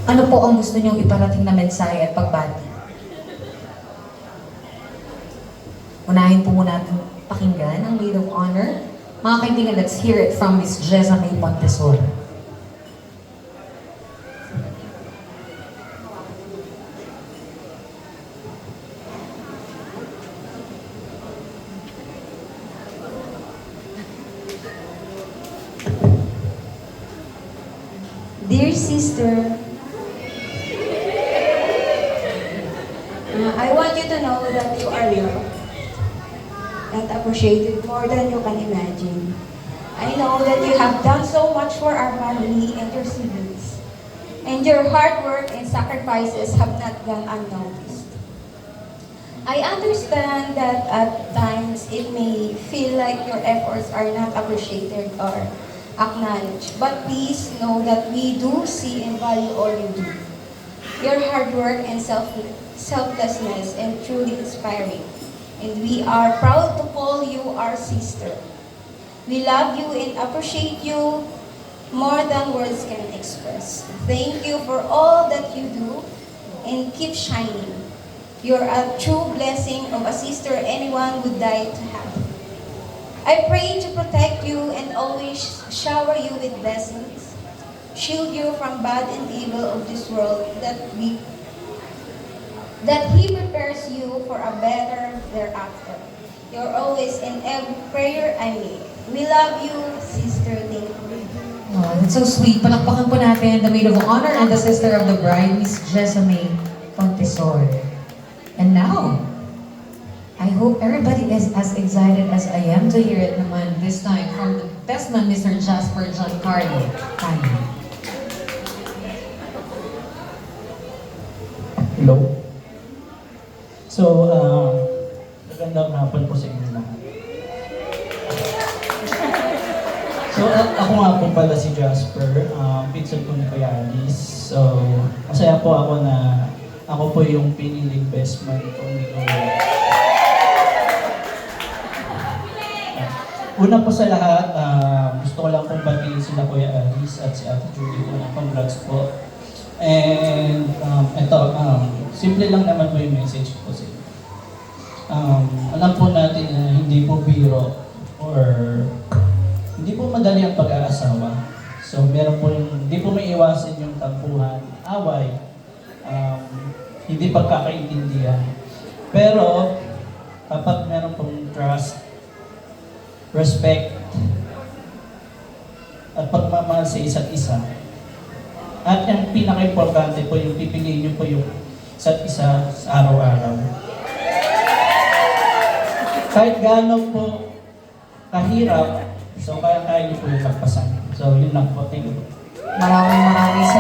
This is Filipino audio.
Ano po ang gusto niyong iparating na mensahe at pagbati? Unahin po muna natin pakinggan ang Maid of Honor. Mga kaibigan, let's hear it from Miss Jessa May Pontesor. Dear sister, I want you to know that you are loved and appreciated more than you can imagine. I know that you have done so much for our family and your siblings, and your hard work and sacrifices have not gone unnoticed. I understand that at times it may feel like your efforts are not appreciated or acknowledged, but please know that we do see and value all you do. Your hard work and selflessness and truly inspiring, and we are proud to call you our sister. We love you and appreciate you more than words can express. Thank you for all that you do and keep shining. You're a true blessing of a sister anyone would die to have. I pray to protect you and always shower you with blessings, shield you from bad and evil of this world, that He prepares you for a better thereafter. You're always in every prayer I make. We love you, sister. Thank you. Oh, that's so sweet. Palakpakan po natin the Maid of Honor and the sister of the bride, Miss Jessa May Pontesor. And now, I hope everybody is as excited as I am to hear it naman this time from the best man, Mr. Jasper Giancarlo. Hello. So, magandang hapon po sa inyo lahat. So, ako nga po pala si Jasper, pinsan po ni Kuya Alice. So, masaya po ako na ako po yung piniling best man po ni Kuya. Una po sa lahat, gusto ko lang pong batiin sila Kuya Alice at si Ate Judy po na congrats po. And simple lang naman po yung message ko sa inyo. Alam po natin na hindi po biro or hindi po madali ang pag-aasawa. So meron po yung, hindi po may iwasan yung tampuhan, away, hindi pagkakaintindihan. Pero kapag meron pong trust, respect, at pagmamahal sa isa't isa, at yung pinaka-importante po yung pipiliin nyo po yung isa't isa sa araw-araw. Kahit gaano po kahirap, so kaya nyo po yung lagpasan. So yun lang po. Thank you. Maraming